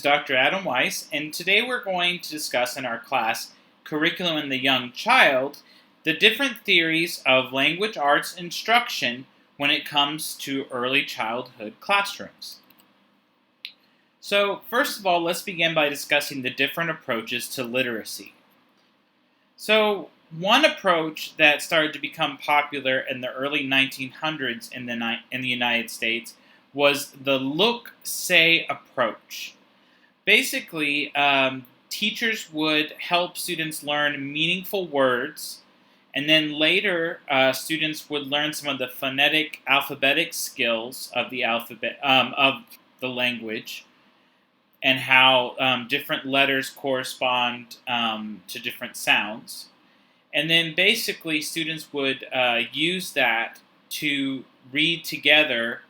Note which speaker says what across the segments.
Speaker 1: Dr. Adam Weiss, and today we're going to discuss in our class, Curriculum in the Young Child, the different theories of language arts instruction when it comes to early childhood classrooms. So, first of all, let's begin by discussing the different approaches to literacy. So, one approach that started to become popular in the early 1900s in the United States was the look-say approach. Basically, teachers would help students learn meaningful words, and then later students would learn some of the phonetic, alphabetic skills of the alphabet of the language, and how different letters correspond to different sounds. And then basically students would use that to read together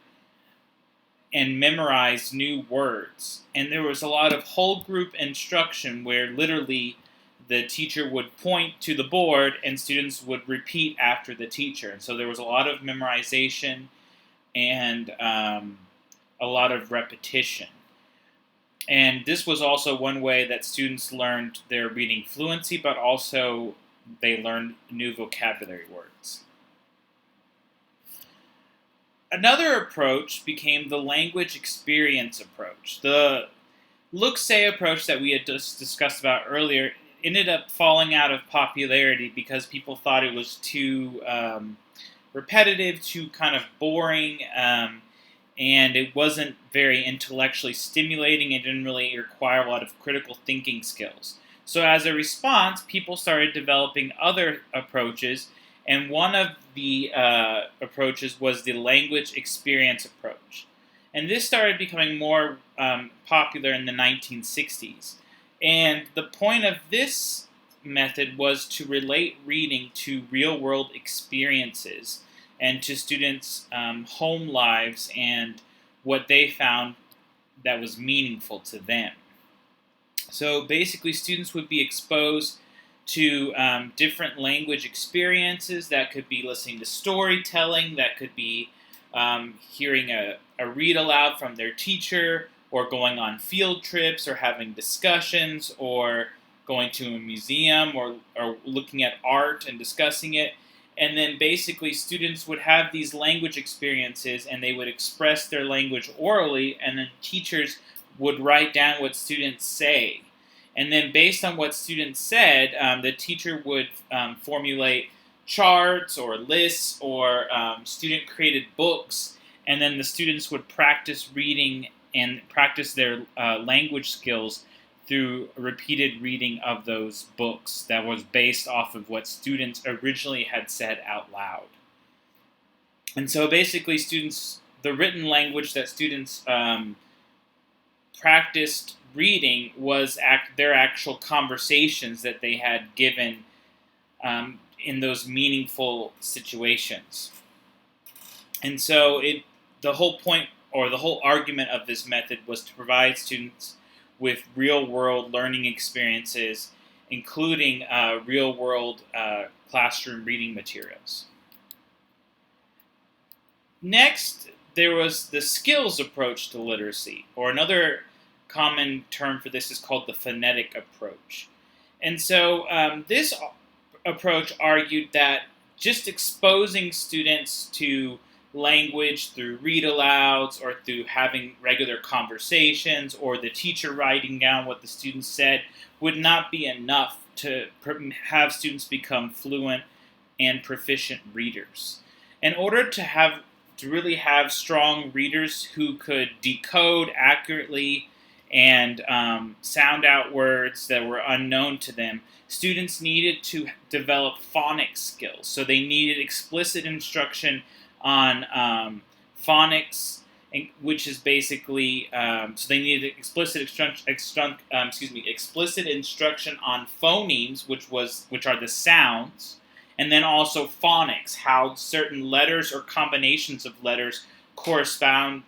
Speaker 1: and memorize new words. And there was a lot of whole group instruction where literally the teacher would point to the board and students would repeat after the teacher. And so there was a lot of memorization and a lot of repetition. And this was also one way that students learned their reading fluency, but also they learned new vocabulary words. Another approach became the language experience approach. The look-say approach that we had just discussed about earlier ended up falling out of popularity because people thought it was too repetitive, too kind of boring, and it wasn't very intellectually stimulating. It didn't really require a lot of critical thinking skills. So as a response, people started developing other approaches, and one of the approaches was the language experience approach. And this started becoming more popular in the 1960s. And the point of this method was to relate reading to real-world experiences and to students' home lives and what they found that was meaningful to them. So basically, students would be exposed to different language experiences. That could be listening to storytelling, that could be hearing a read aloud from their teacher, or going on field trips, or having discussions, or going to a museum, or looking at art and discussing it. And then basically students would have these language experiences and they would express their language orally, and then teachers would write down what students say. And then based on what students said, the teacher would formulate charts or lists or student-created books, and then the students would practice reading and practice their language skills through repeated reading of those books that was based off of what students originally had said out loud. And so basically the written language that students practiced reading was their actual conversations that they had given in those meaningful situations. And so the whole point or the whole argument of this method was to provide students with real-world learning experiences, including real-world classroom reading materials. Next, there was the skills approach to literacy, or another common term for this is called the phonetic approach. And so this approach argued that just exposing students to language through read-alouds or through having regular conversations or the teacher writing down what the students said would not be enough to have students become fluent and proficient readers. In order to really have strong readers who could decode accurately and sound out words that were unknown to them, students needed to develop phonics skills. So they needed explicit instruction on phonics, which is basically so they needed explicit instruction on phonemes, which are the sounds, and then also phonics, how certain letters or combinations of letters correspond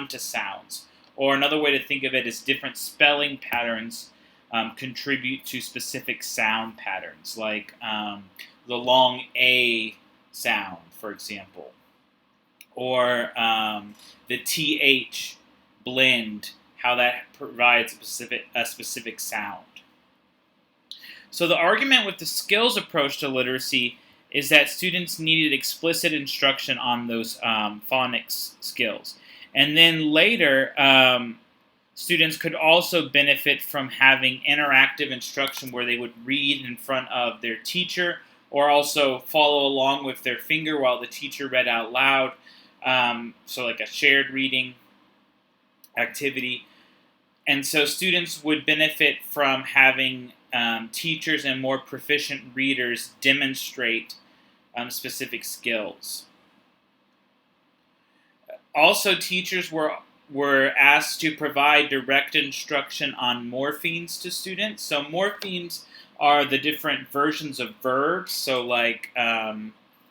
Speaker 1: to sounds. Or another way to think of it is different spelling patterns contribute to specific sound patterns, like the long A sound, for example, or the TH blend how that provides a specific sound. So the argument with the skills approach to literacy is that students needed explicit instruction on those phonics skills. And then later, students could also benefit from having interactive instruction where they would read in front of their teacher or also follow along with their finger while the teacher read out loud. So like a shared reading activity. And so students would benefit from having teachers and more proficient readers demonstrate specific skills. Also, teachers were asked to provide direct instruction on morphemes to students. So morphemes are the different versions of verbs. So like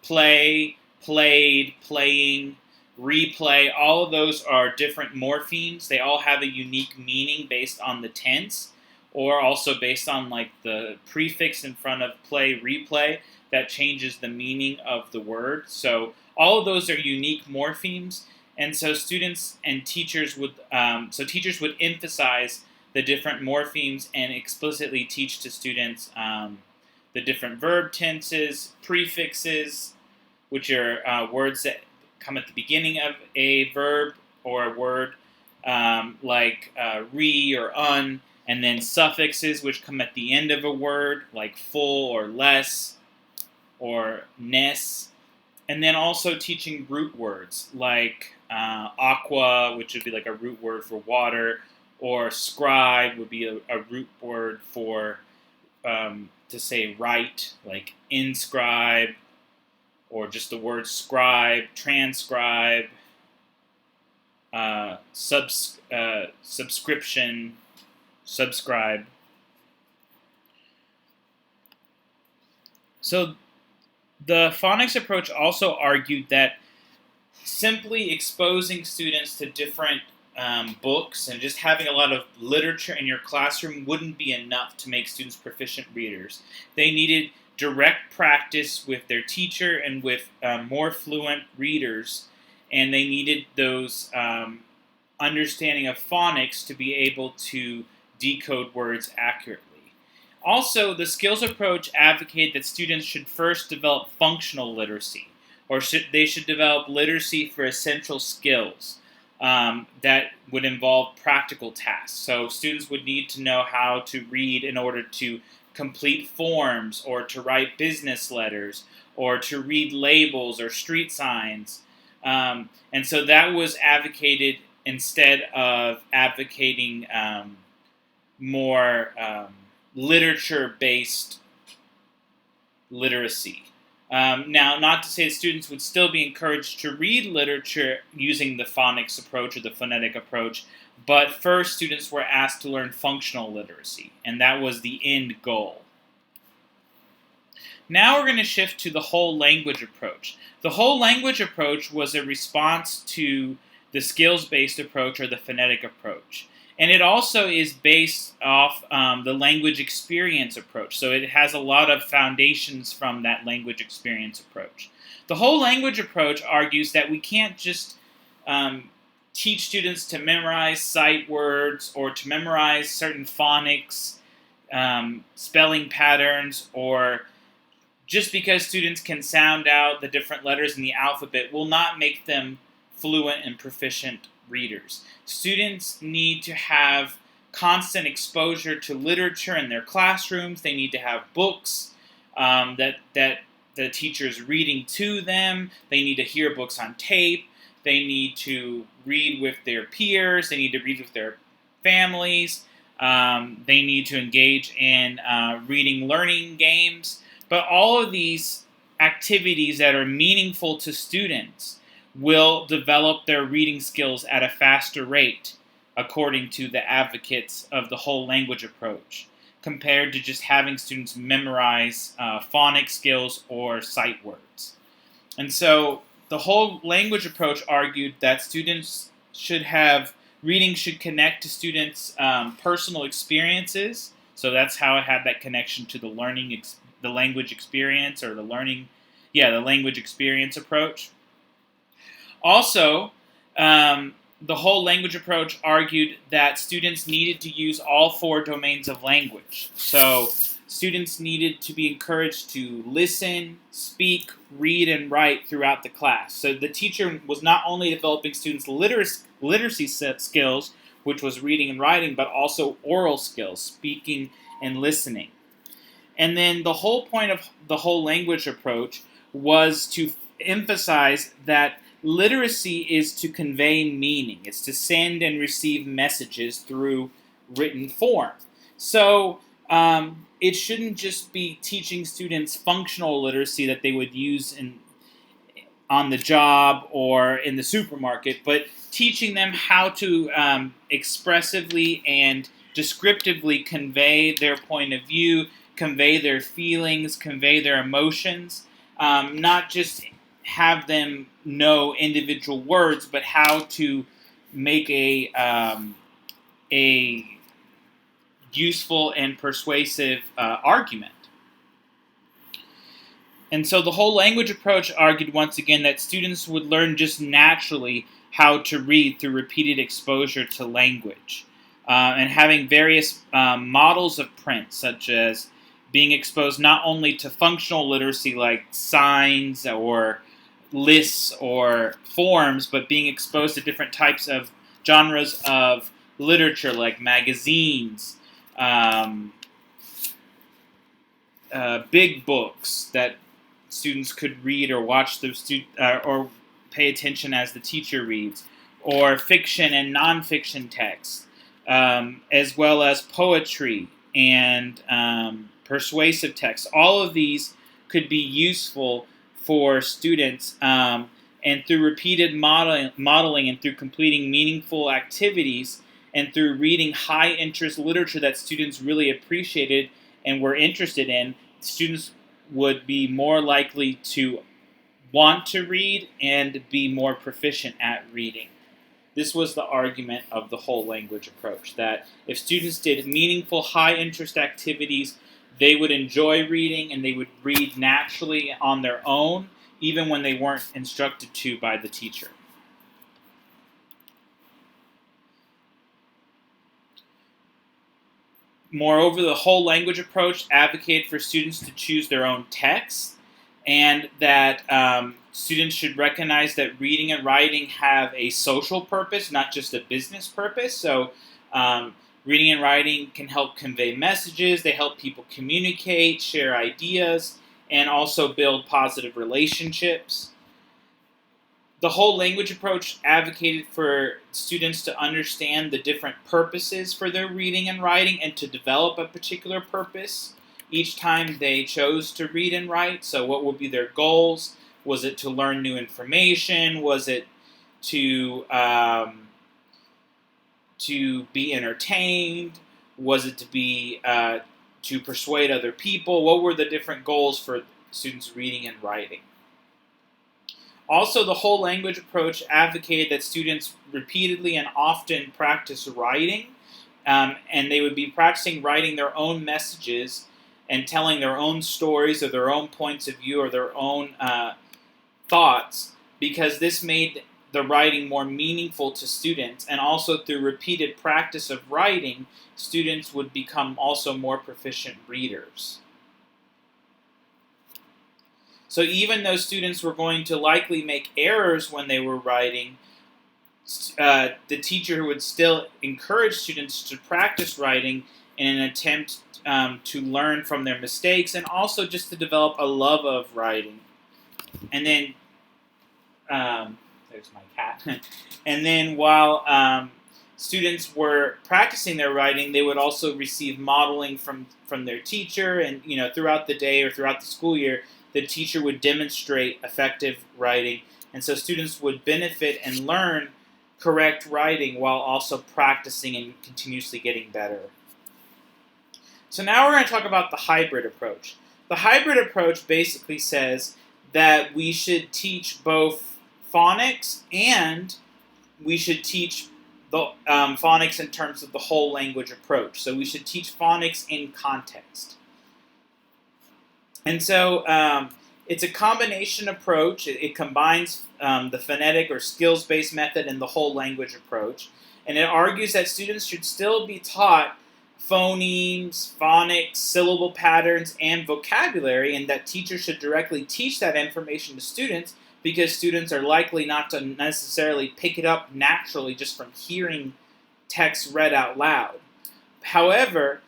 Speaker 1: play, played, playing, replay, all of those are different morphemes. They all have a unique meaning based on the tense, or also based on like the prefix in front of play, replay, that changes the meaning of the word. So all of those are unique morphemes, and so students and teachers would emphasize the different morphemes and explicitly teach to students the different verb tenses, prefixes, which are words that come at the beginning of a verb or a word, like re or un, and then suffixes, which come at the end of a word, like full or less or ness. And then also teaching root words, like aqua, which would be like a root word for water, or scribe would be a root word for, to say write, like inscribe, or just the word scribe, transcribe, subscription, subscribe. So the phonics approach also argued that simply exposing students to different books and just having a lot of literature in your classroom wouldn't be enough to make students proficient readers. They needed direct practice with their teacher and with more fluent readers, and they needed those understanding of phonics to be able to decode words accurately. Also, the skills approach advocated that students should first develop functional literacy, or they should develop literacy for essential skills that would involve practical tasks. So students would need to know how to read in order to complete forms, or to write business letters, or to read labels or street signs. And so that was advocated instead of advocating more literature-based literacy. Now, not to say that students would still be encouraged to read literature using the phonics approach or the phonetic approach, but first students were asked to learn functional literacy, and that was the end goal. Now we're going to shift to the whole language approach. The whole language approach was a response to the skills-based approach or the phonetic approach. And it also is based off the language experience approach. So it has a lot of foundations from that language experience approach. The whole language approach argues that we can't just teach students to memorize sight words or to memorize certain phonics, spelling patterns, or just because students can sound out the different letters in the alphabet will not make them fluent and proficient readers. Students need to have constant exposure to literature in their classrooms. They need to have books that the teacher is reading to them. They need to hear books on tape. They need to read with their peers. They need to read with their families. They need to engage in reading learning games. But all of these activities that are meaningful to students will develop their reading skills at a faster rate, according to the advocates of the whole language approach, compared to just having students memorize phonics skills or sight words. And so the whole language approach argued that students reading should connect to students' personal experiences. So that's how it had that connection to the language experience, or the language experience approach. Also, the whole language approach argued that students needed to use all four domains of language. So students needed to be encouraged to listen, speak, read, and write throughout the class. So the teacher was not only developing students' literacy skills, which was reading and writing, but also oral skills, speaking and listening. And then the whole point of the whole language approach was to emphasize that literacy is to convey meaning. It's to send and receive messages through written form. So it shouldn't just be teaching students functional literacy that they would use on the job or in the supermarket, but teaching them how to expressively and descriptively convey their point of view, convey their feelings, convey their emotions, not just have them know individual words, but how to make a useful and persuasive argument. And so the whole language approach argued once again that students would learn just naturally how to read through repeated exposure to language, and having various models of print, such as being exposed not only to functional literacy like signs or lists or forms, but being exposed to different types of genres of literature like magazines, big books that students could read or watch or pay attention as the teacher reads, or fiction and nonfiction texts, as well as poetry and persuasive text. All of these could be useful for students, and through repeated modeling and through completing meaningful activities and through reading high-interest literature that students really appreciated and were interested in, students would be more likely to want to read and be more proficient at reading. This was the argument of the whole language approach, that if students did meaningful, high-interest activities, they would enjoy reading and they would read naturally on their own, even when they weren't instructed to by the teacher. Moreover, the whole language approach advocated for students to choose their own texts, and that students should recognize that reading and writing have a social purpose, not just a business purpose. So reading and writing can help convey messages, they help people communicate, share ideas, and also build positive relationships. The whole language approach advocated for students to understand the different purposes for their reading and writing and to develop a particular purpose each time they chose to read and write. So what would be their goals? Was it to learn new information? Was it to be entertained? Was it to be to persuade other people? What were the different goals for students reading and writing? Also, the whole language approach advocated that students repeatedly and often practice writing, and they would be practicing writing their own messages and telling their own stories or their own points of view or their own thoughts, because this made the writing more meaningful to students, and also through repeated practice of writing, students would become also more proficient readers. So even though students were going to likely make errors when they were writing, the teacher would still encourage students to practice writing in an attempt to learn from their mistakes and also just to develop a love of writing. And then, there's my cat. And then while students were practicing their writing, they would also receive modeling from their teacher, and throughout the day or throughout the school year, the teacher would demonstrate effective writing, and so students would benefit and learn correct writing while also practicing and continuously getting better. So now we're going to talk about the hybrid approach. The hybrid approach basically says that we should teach both phonics and we should teach the phonics in terms of the whole language approach. So we should teach phonics in context. And so It's a combination approach. It combines the phonetic or skills-based method and the whole language approach. And it argues that students should still be taught phonemes, phonics, syllable patterns, and vocabulary, and that teachers should directly teach that information to students because students are likely not to necessarily pick it up naturally just from hearing text read out loud. However,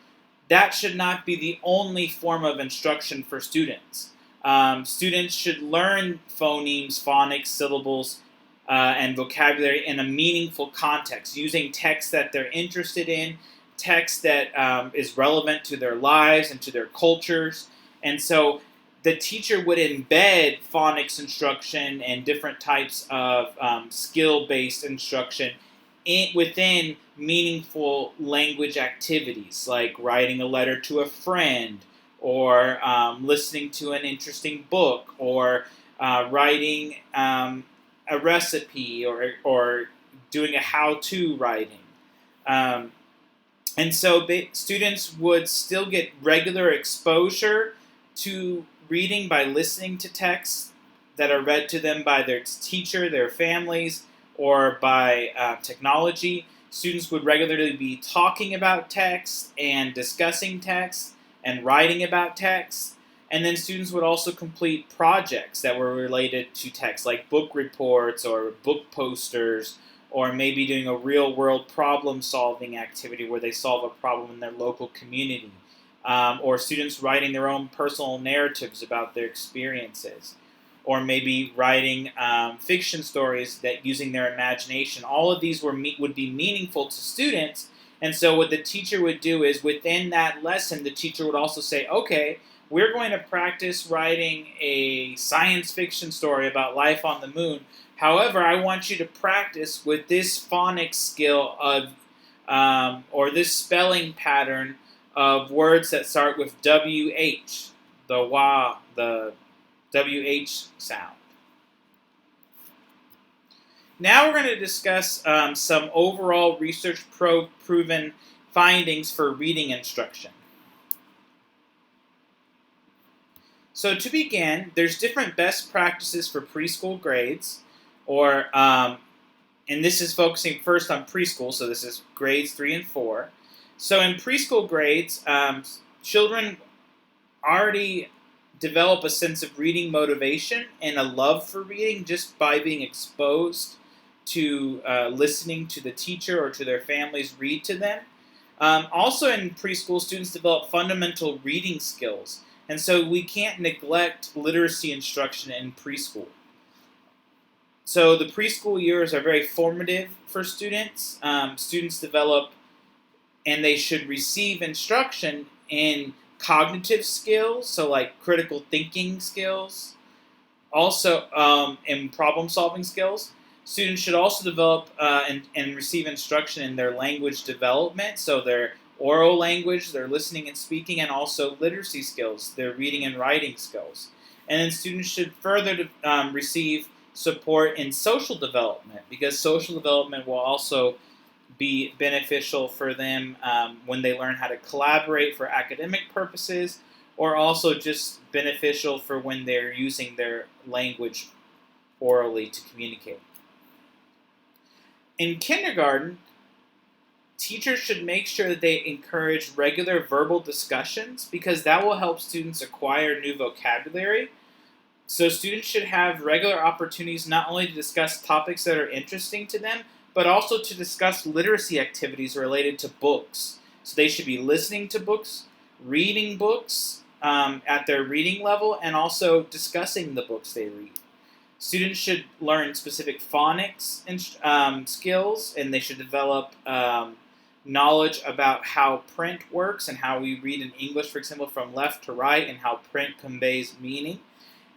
Speaker 1: that should not be the only form of instruction for students. Students should learn phonemes, phonics, syllables, and vocabulary in a meaningful context, using text that they're interested in, text that is relevant to their lives and to their cultures. And so the teacher would embed phonics instruction and different types of skill-based instruction within meaningful language activities, like writing a letter to a friend, or listening to an interesting book, or writing a recipe, or doing a how-to writing. And so students would still get regular exposure to reading by listening to texts that are read to them by their teacher, their families, or by technology. Students would regularly be talking about text and discussing text and writing about text. And then students would also complete projects that were related to text, like book reports or book posters, or maybe doing a real-world problem-solving activity where they solve a problem in their local community, or students writing their own personal narratives about their experiences, or maybe writing fiction stories that using their imagination. All of these would be meaningful to students, and so what the teacher would do is within that lesson, the teacher would also say, okay, we're going to practice writing a science fiction story about life on the moon. However, I want you to practice with this phonics skill of, or this spelling pattern of words that start with WH, the WA, the WH sound. Now we're going to discuss some overall research proven findings for reading instruction. So to begin, there's different best practices for preschool grades, or, and this is focusing first on preschool, so this is grades 3 and 4. So in preschool grades, children already develop a sense of reading motivation and a love for reading just by being exposed to listening to the teacher or to their families read to them. Also in preschool, students develop fundamental reading skills, and so we can't neglect literacy instruction in preschool. So the preschool years are very formative for students. Students develop, and they should receive instruction in cognitive skills, so like critical thinking skills, also in problem-solving skills. Students should also develop and receive instruction in their language development, so their oral language, their listening and speaking, and also literacy skills, their reading and writing skills. And then students should further receive support in social development, because social development will also be beneficial for them when they learn how to collaborate for academic purposes, or also just beneficial for when they're using their language orally to communicate. In kindergarten, teachers should make sure that they encourage regular verbal discussions, because that will help students acquire new vocabulary. So students should have regular opportunities not only to discuss topics that are interesting to them, but also to discuss literacy activities related to books. So they should be listening to books, reading books at their reading level, and also discussing the books they read. Students should learn specific phonics skills, and they should develop knowledge about how print works and how we read in English, for example, from left to right, and how print conveys meaning.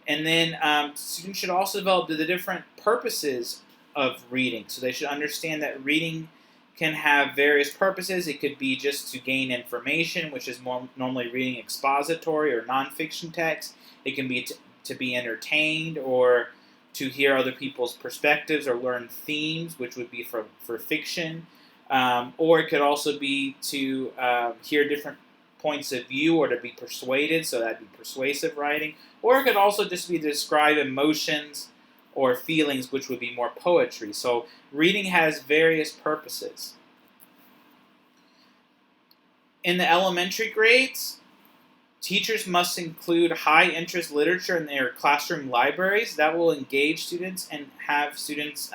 Speaker 1: And then students should also develop the different purposes of reading. So they should understand that reading can have various purposes. It could be just to gain information, which is more normally reading expository or nonfiction text. It can be to be entertained, or to hear other people's perspectives, or learn themes, which would be for fiction. Or it could also be to hear different points of view or to be persuaded, so that'd be persuasive writing. Or it could also just be to describe emotions or feelings, which would be more poetry. So reading has various purposes. In the elementary grades, teachers must include high-interest literature in their classroom libraries. That will engage students and have students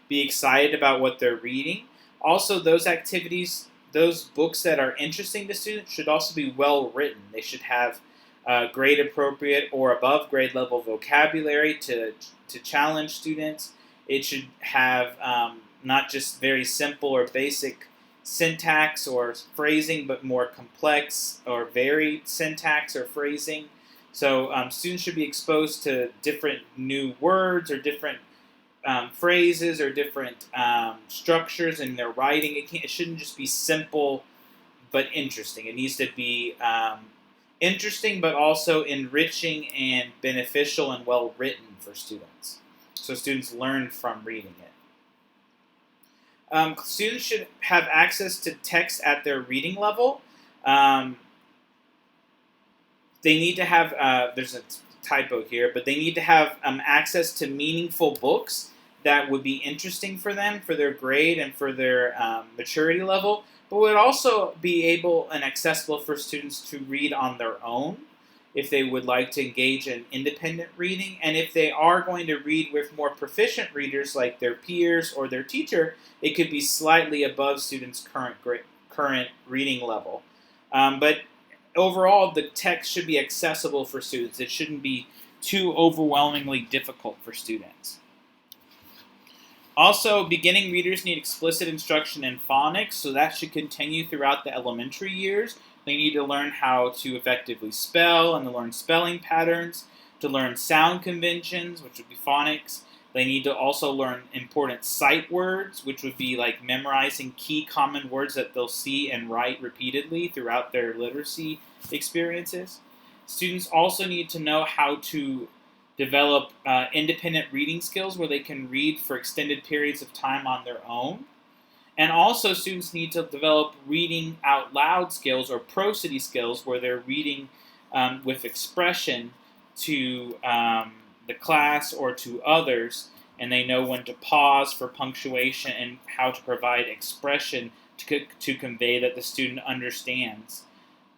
Speaker 1: be excited about what they're reading. Also, those activities, those books that are interesting to students should also be well written. They should have grade appropriate or above grade level vocabulary to challenge students. It should have not just very simple or basic syntax or phrasing, but more complex or varied syntax or phrasing. So students should be exposed to different new words or different phrases or different structures in their writing. It shouldn't just be simple but interesting. It needs to be interesting but also enriching and beneficial and well written for students. So students learn from reading it. Students should have access to text at their reading level. They need to have, there's a typo here, but they need to have access to meaningful books that would be interesting for them, for their grade and for their maturity level, but would also be able and accessible for students to read on their own if they would like to engage in independent reading. And if they are going to read with more proficient readers like their peers or their teacher, it could be slightly above students' current reading level. But overall, the text should be accessible for students. It shouldn't be too overwhelmingly difficult for students. Also, beginning readers need explicit instruction in phonics, so that should continue throughout the elementary years. They need to learn how to effectively spell and to learn spelling patterns, to learn sound conventions, which would be phonics. They need to also learn important sight words, which would be like memorizing key common words that they'll see and write repeatedly throughout their literacy experiences. Students also need to know how to develop independent reading skills where they can read for extended periods of time on their own. And also students need to develop reading out loud skills or prosody skills where they're reading with expression to the class or to others, and they know when to pause for punctuation and how to provide expression to convey that the student understands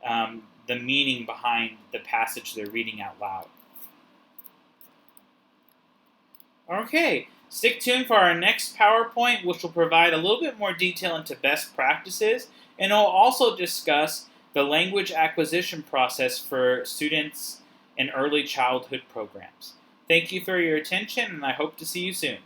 Speaker 1: the meaning behind the passage they're reading out loud. Okay, stick tuned for our next PowerPoint, which will provide a little bit more detail into best practices, and it'll also discuss the language acquisition process for students in early childhood programs. Thank you for your attention, and I hope to see you soon.